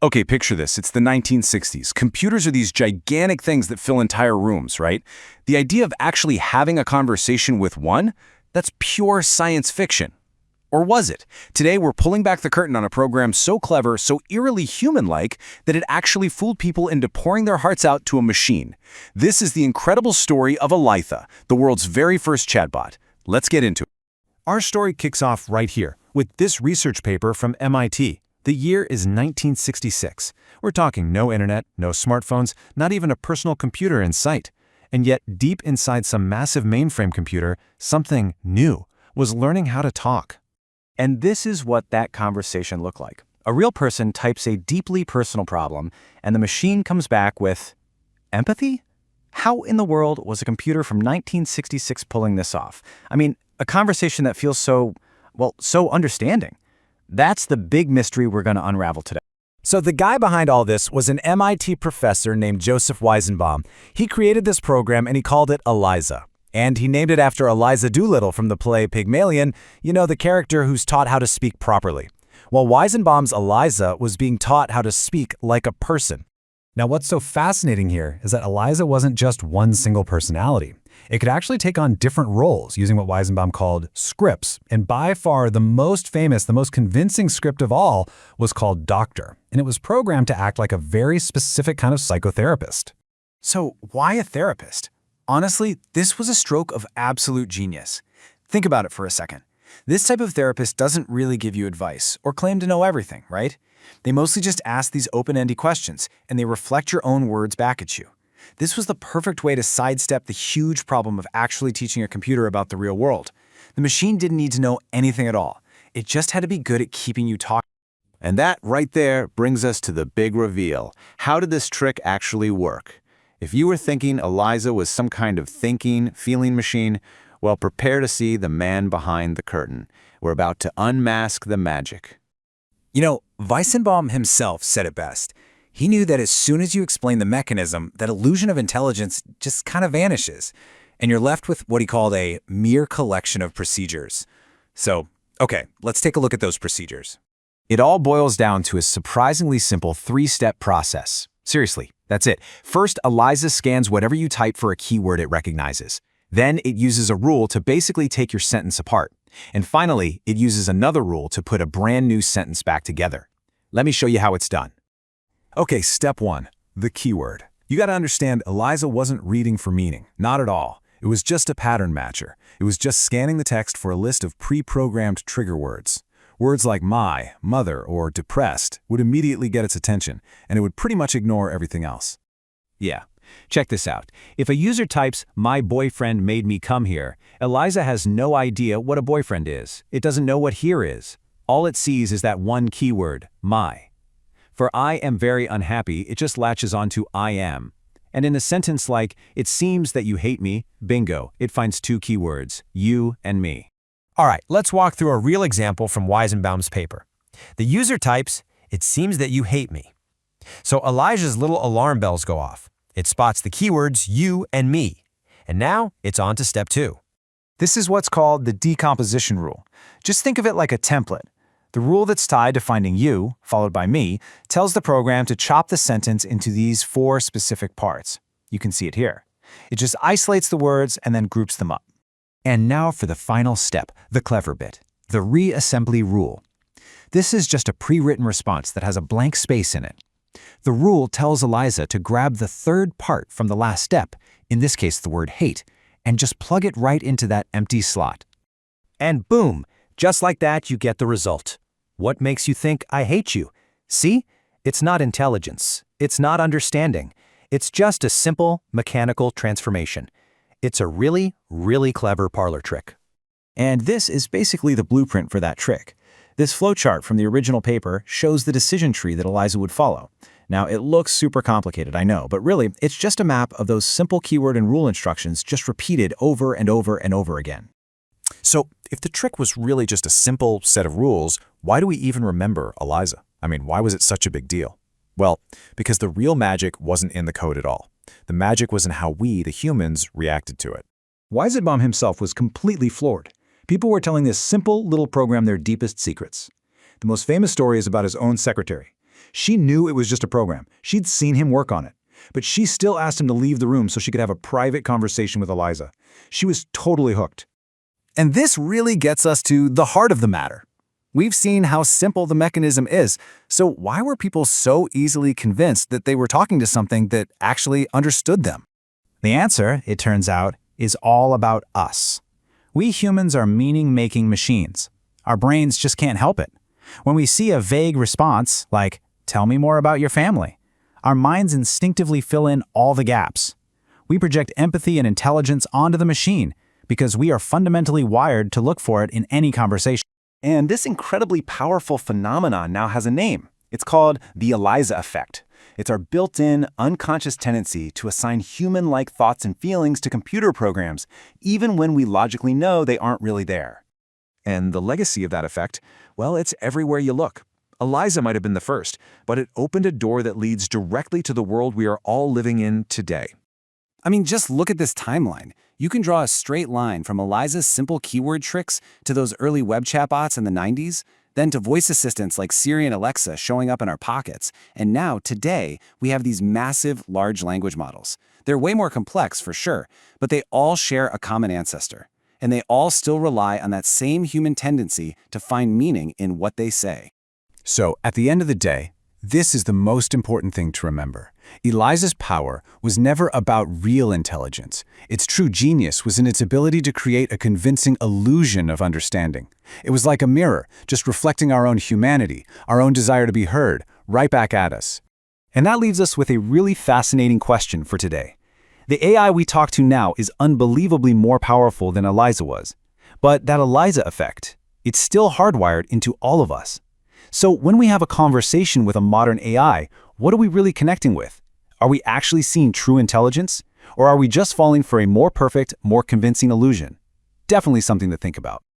Okay, picture this. It's the 1960s. Computers are these gigantic things that fill entire rooms, right? The idea of actually having a conversation with one, that's pure science fiction. Or was it? Today, we're pulling back the curtain on a program so clever, so eerily human-like, that it actually fooled people into pouring their hearts out to a machine. This is the incredible story of ELIZA, the world's very first chatbot. Let's get into it. Our story kicks off right here, with this research paper from MIT. The year is 1966. We're talking no internet, no smartphones, not even a personal computer in sight. And yet, deep inside some massive mainframe computer, something new was learning how to talk. And this is what that conversation looked like. A real person types a deeply personal problem, and the machine comes back with empathy? How in the world was a computer from 1966 pulling this off? I mean, a conversation that feels so understanding. That's the big mystery we're going to unravel today. So the guy behind all this was an MIT professor named Joseph Weizenbaum. He created this program and he called it ELIZA. And he named it after Eliza Doolittle from the play Pygmalion, you know, the character who's taught how to speak properly. Well, Weizenbaum's ELIZA was being taught how to speak like a person. Now, what's so fascinating here is that ELIZA wasn't just one single personality. It could actually take on different roles using what Weizenbaum called scripts. And by far the most famous, the most convincing script of all was called Doctor. And it was programmed to act like a very specific kind of psychotherapist. So why a therapist? Honestly, this was a stroke of absolute genius. Think about it for a second. This type of therapist doesn't really give you advice or claim to know everything, right? They mostly just ask these open-ended questions, and they reflect your own words back at you. This was the perfect way to sidestep the huge problem of actually teaching a computer about the real world. The machine didn't need to know anything at all. It just had to be good at keeping you talking. And that right there brings us to the big reveal. How did this trick actually work? If you were thinking ELIZA was some kind of thinking, feeling machine, well, prepare to see the man behind the curtain. We're about to unmask the magic. You know, Weizenbaum himself said it best. He knew that as soon as you explain the mechanism, that illusion of intelligence just kind of vanishes, and you're left with what he called a mere collection of procedures. So, okay, let's take a look at those procedures. It all boils down to a surprisingly simple three-step process. Seriously, that's it. First, ELIZA scans whatever you type for a keyword it recognizes. Then it uses a rule to basically take your sentence apart. And finally, it uses another rule to put a brand new sentence back together. Let me show you how it's done. Okay, step one, the keyword. You got to understand ELIZA wasn't reading for meaning, not at all. It was just a pattern matcher. It was just scanning the text for a list of pre-programmed trigger words. Words like my, mother, or depressed would immediately get its attention, and it would pretty much ignore everything else. Yeah. Check this out. If a user types, "My boyfriend made me come here," ELIZA has no idea what a boyfriend is. It doesn't know what here is. All it sees is that one keyword, my. For I am very unhappy, it just latches onto I am. And in a sentence like, "It seems that you hate me," bingo, it finds two keywords, you and me. All right, let's walk through a real example from Weizenbaum's paper. The user types, "It seems that you hate me." So Elijah's little alarm bells go off. It spots the keywords you and me. And now it's on to step two. This is what's called the decomposition rule. Just think of it like a template. The rule that's tied to finding you, followed by me, tells the program to chop the sentence into these four specific parts. You can see it here. It just isolates the words and then groups them up. And now for the final step, the clever bit, the reassembly rule. This is just a pre-written response that has a blank space in it. The rule tells ELIZA to grab the third part from the last step, in this case the word hate, and just plug it right into that empty slot. And boom, just like that you get the result. What makes you think I hate you? See? It's not intelligence. It's not understanding. It's just a simple mechanical transformation. It's a really, really clever parlor trick. And this is basically the blueprint for that trick. This flowchart from the original paper shows the decision tree that ELIZA would follow. Now, it looks super complicated, I know, but really, it's just a map of those simple keyword and rule instructions just repeated over and over and over again. So, if the trick was really just a simple set of rules, why do we even remember ELIZA? I mean, why was it such a big deal? Well, because the real magic wasn't in the code at all. The magic was in how we, the humans, reacted to it. Weizenbaum himself was completely floored. People were telling this simple little program their deepest secrets. The most famous story is about his own secretary. She knew it was just a program. She'd seen him work on it. But she still asked him to leave the room so she could have a private conversation with ELIZA. She was totally hooked. And this really gets us to the heart of the matter. We've seen how simple the mechanism is, so why were people so easily convinced that they were talking to something that actually understood them? The answer, it turns out, is all about us. We humans are meaning-making machines. Our brains just can't help it. When we see a vague response, like, "Tell me more about your family," our minds instinctively fill in all the gaps. We project empathy and intelligence onto the machine because we are fundamentally wired to look for it in any conversation. And this incredibly powerful phenomenon now has a name. It's called the ELIZA Effect. It's our built-in, unconscious tendency to assign human-like thoughts and feelings to computer programs, even when we logically know they aren't really there. And the legacy of that effect, well, it's everywhere you look. ELIZA might have been the first, but it opened a door that leads directly to the world we are all living in today. I mean, just look at this timeline. You can draw a straight line from ELIZA's simple keyword tricks to those early web chatbots in the 90s, then to voice assistants like Siri and Alexa showing up in our pockets, and now, today, we have these massive large language models. They're way more complex, for sure, but they all share a common ancestor, and they all still rely on that same human tendency to find meaning in what they say. So, at the end of the day, this is the most important thing to remember. ELIZA's power was never about real intelligence. Its true genius was in its ability to create a convincing illusion of understanding. It was like a mirror, just reflecting our own humanity, our own desire to be heard, right back at us. And that leaves us with a really fascinating question for today. The AI we talk to now is unbelievably more powerful than ELIZA was. But that ELIZA effect, it's still hardwired into all of us. So when we have a conversation with a modern AI, what are we really connecting with? Are we actually seeing true intelligence? Or are we just falling for a more perfect, more convincing illusion? Definitely something to think about.